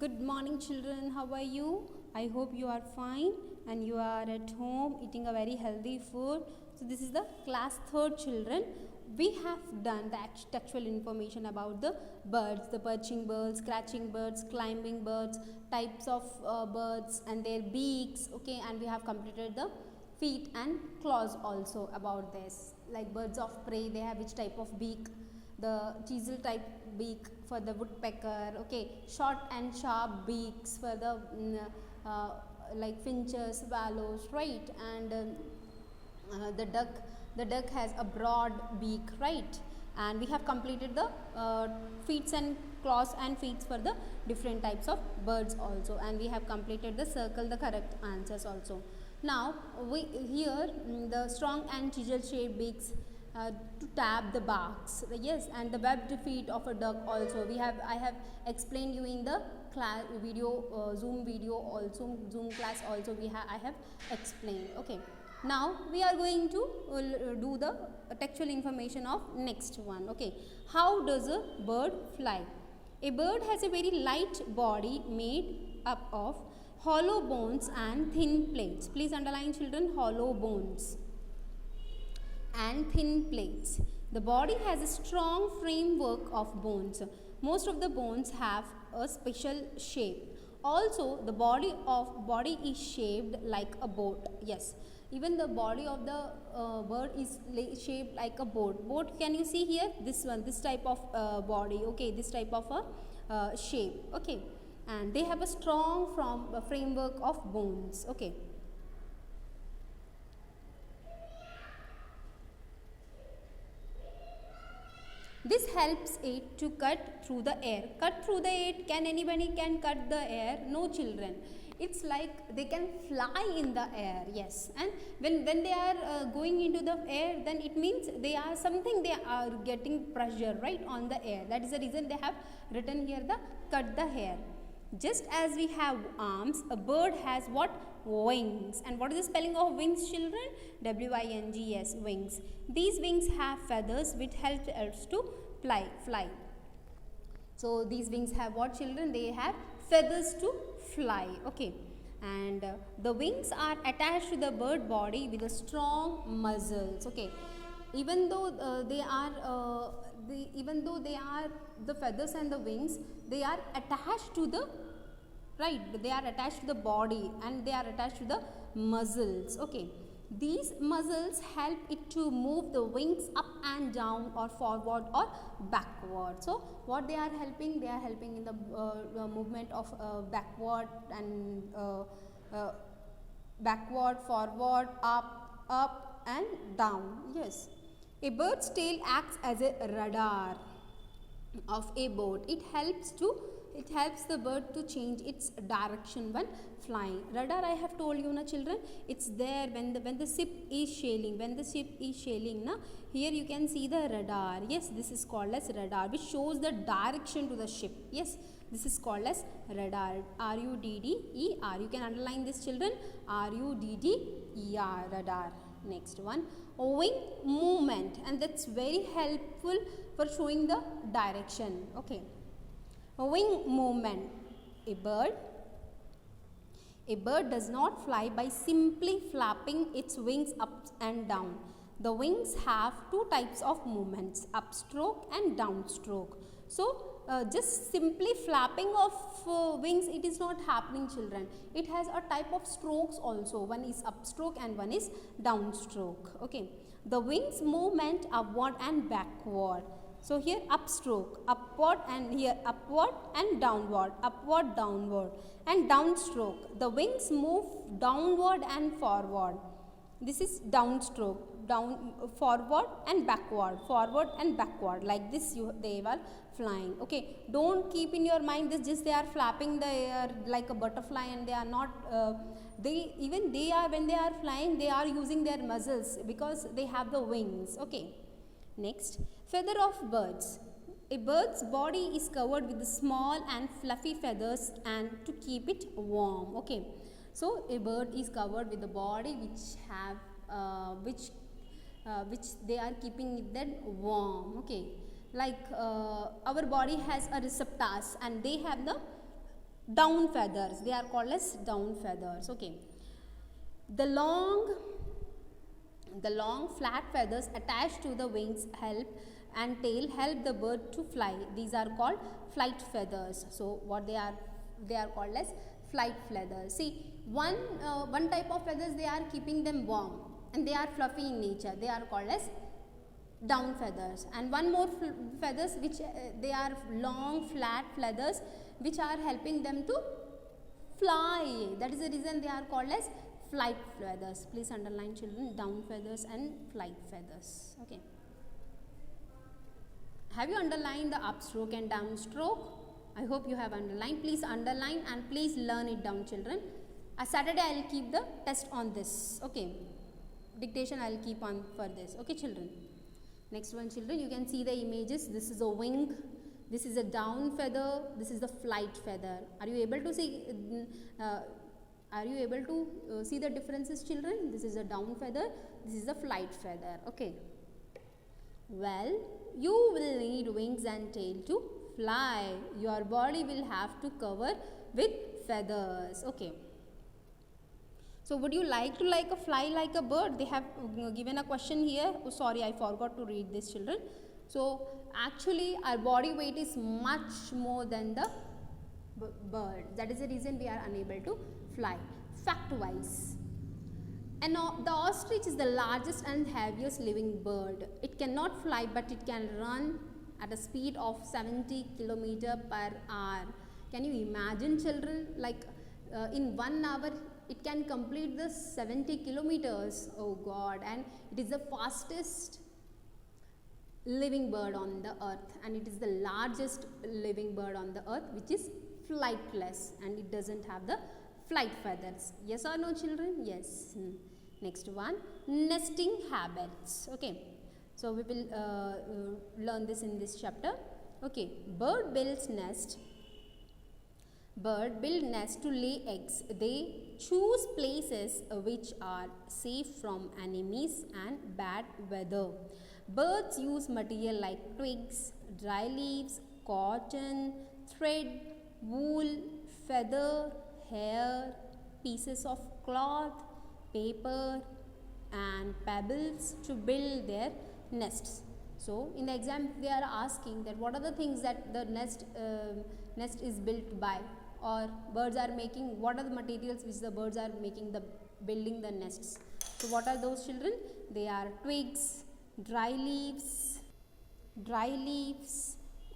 Good morning, children. How are you? I hope you are fine and you are at home eating a very healthy food. So, this is the class 3rd children. We have done the textual information about the birds, the perching birds, scratching birds, climbing birds, types of birds and their beaks. Okay, and we have completed the feet and claws also about this. Like birds of prey, they have which type of beak? The chisel type beak for the woodpecker. Okay, short and sharp beaks for the like finches, swallows, right? And the duck has a broad beak, right? And we have completed the feet and claws and feet for the different types of birds also, and we have completed the circle the correct answers also. Now we here the strong and chisel shaped beaks to tap the barks, yes, and the webbed feet of a duck also. I have explained you in the class video, Zoom video also, Zoom class also. I have explained. Okay. Now we are going to do the textual information of next one. Okay. How does a bird fly? A bird has a very light body made up of hollow bones and thin plates. Please underline, children, hollow bones and thin plates. The body has a strong framework of bones. Most of the bones have a special shape. Also, the body is shaped like a boat. Yes, even the body of the bird is shaped like a boat. Boat, can you see here? This one, this type of body. Okay, this type of a shape. Okay, and they have a strong framework of bones. Okay. This helps it to cut through the air. Cut through the air. Can anybody cut the air? No, children. It's like they can fly in the air. Yes. And when they are going into the air, then it means they are getting pressure right on the air. That is the reason they have written here the cut the hair. Just as we have arms, a bird has what? Wings. And what is the spelling of wings, children? W-I-N-G-S, wings. These wings have feathers which help us to fly. So these wings have what, children? They have feathers to fly. Okay. And the wings are attached to the bird body with a strong muscles. Okay. Even though they are the feathers and the wings, they are attached to the they are attached to the body and they are attached to the muscles. Okay, these muscles help it to move the wings up and down or forward or backward. So what they are helping? They are helping in the movement of backward and backward, forward, up and down. Yes. A bird's tail acts as a radar of a boat. It helps the bird to change its direction when flying. Radar, I have told you, na children, it's there when the ship is sailing. When the ship is sailing, na, here you can see the radar. Yes, this is called as radar, which shows the direction to the ship. Yes, this is called as radar. R-U-D-D-E-R. You can underline this, children. R-U-D-D-E-R, radar. Next one, wing movement, and that's very helpful for showing the direction. Okay, wing movement. A bird does not fly by simply flapping its wings up and down. The wings have two types of movements, upstroke and downstroke. So just simply flapping of wings, it is not happening, children. It has a type of strokes also. One is upstroke and one is downstroke. Okay, the wings movement upward and backward. So here upstroke, upward, and here upward and downward, upward, downward, and downstroke. The wings move downward and forward. This is downstroke, down, forward and backward, like this they are flying. Okay, don't keep in your mind this just they are flapping the air like a butterfly, and they are not when they are flying, they are using their muscles because they have the wings. Okay, next, feather of birds. A bird's body is covered with small and fluffy feathers and to keep it warm. Okay, so a bird is covered with a body which they are keeping it then warm. Okay, like our body has a receptors and they have the down feathers. They are called as down feathers. Okay. The long flat feathers attached to the wings and tail help the bird to fly. These are called flight feathers. So what they are called as flight feathers. See, one type of feathers, they are keeping them warm and they are fluffy in nature. They are called as down feathers. And one more feathers which they are long flat feathers which are helping them to fly. That is the reason they are called as flight feathers. Please underline, children, down feathers and flight feathers. Okay. Have you underlined the upstroke and downstroke? I hope you have underlined. Please underline and please learn it down, children. Saturday I will keep the test on this. Okay. Dictation I will keep on for this. Okay, children. Next one, children, you can see the images. This is a wing. This is a down feather. This is the flight feather. Are you able to see? See the differences, children? This is a down feather. This is a flight feather. Okay. Well, you will need wings and tail to fly. Your body will have to cover with feathers. Okay. So would you like to fly like a bird? They have given a question here. Oh, sorry, I forgot to read this, children. So actually our body weight is much more than the bird. That is the reason we are unable to fly. Fact wise, and the ostrich is the largest and heaviest living bird. It cannot fly, but it can run at a speed of 70 km/h. Can you imagine, children? Like in 1 hour it can complete the 70 kilometers. Oh God. And it is the fastest living bird on the earth, and it is the largest living bird on the earth, which is flightless, and it doesn't have the flight feathers. Yes or no, children? Yes. Next one, nesting habits. Okay, so we will learn this in this chapter. Okay, bird build nest to lay eggs. They choose places which are safe from enemies and bad weather. Birds use material like twigs, dry leaves, cotton, thread, wool, feather, hair, pieces of cloth, paper and pebbles to build their nests. So in the exam they are asking that what are the things that the nest is built by, or birds are making, what are the materials which the birds are making the building the nests. So what are those, children? They are twigs, dry leaves,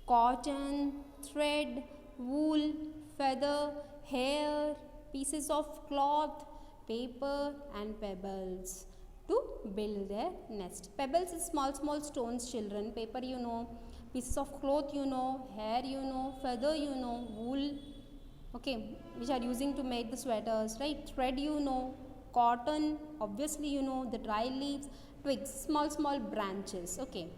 cotton, thread, wool, feather, hair, pieces of cloth, paper and pebbles to build their nest. Pebbles is small stones, children. Paper you know, pieces of cloth you know, hair you know, feather you know, wool, okay, which are using to make the sweaters, right? Thread you know, cotton obviously you know, the dry leaves, twigs, small branches. Okay.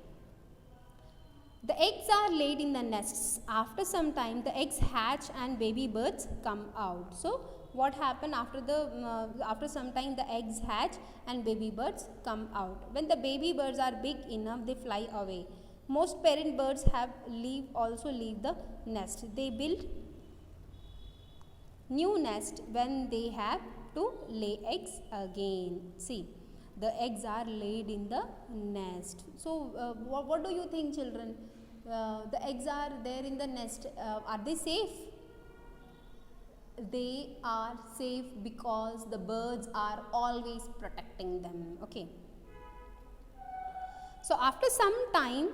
The eggs are laid in the nests. After some time the eggs hatch and baby birds come out. So what happened after some time, the eggs hatch and baby birds come out. When the baby birds are big enough, they fly away. Most parent birds also leave the nest. They build new nest when they have to lay eggs again. See, the eggs are laid in the nest. So what do you think, children? The eggs are there in the nest. Are they safe? They are safe because the birds are always protecting them. Okay. So after some time,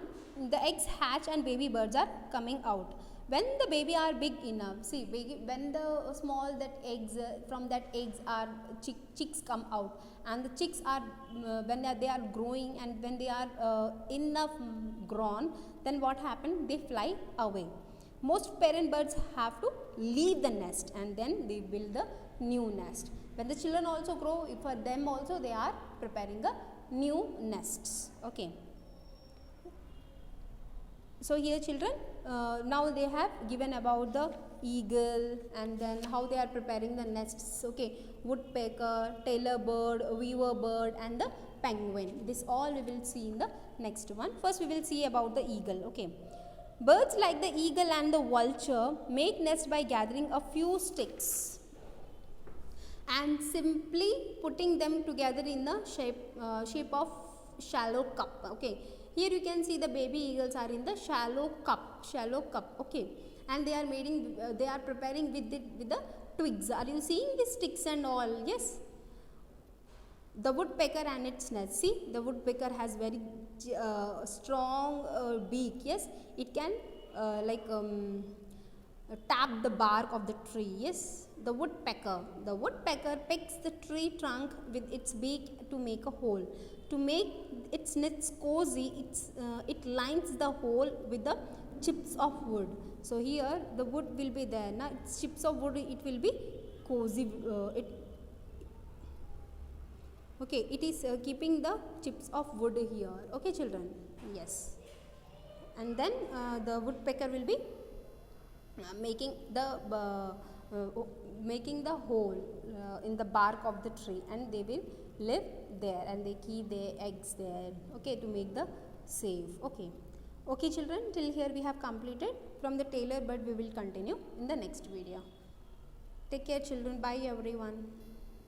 the eggs hatch and baby birds are coming out. When the baby are big enough, see, when the small that eggs from that eggs are chicks come out, and the chicks are when they are growing and when they are enough grown, then what happened? They fly away. Most parent birds have to leave the nest and then they build the new nest. When the children also grow, for them also they are preparing a new nests. Okay. So here, children, now they have given about the eagle and then how they are preparing the nests. Okay, woodpecker, tailor bird, weaver bird and the penguin. This all we will see in the next one. First we will see about the eagle. Okay, Birds like the eagle and the vulture make nest by gathering a few sticks and simply putting them together in the shape of shallow cup. Okay, here you can see the baby eagles are in the shallow cup. Okay, and they are they are preparing with the twigs. Are you seeing the sticks and all? Yes. The woodpecker and its nest. See, the woodpecker has very strong beak. Yes, it can tap the bark of the tree. Yes, the woodpecker picks the tree trunk with its beak to make a hole. To make its nest cozy, it lines the hole with the chips of wood. So here the wood will be there. Now it's chips of wood. It will be cozy. Okay, it is keeping the chips of wood here. Okay, children. Yes, and then the woodpecker will be making the hole in the bark of the tree, and they will live there, and they keep their eggs there. Okay, to make the safe. Okay, children, till here we have completed. From the tailor bird we will continue in the next video. Take care, children. Bye, everyone.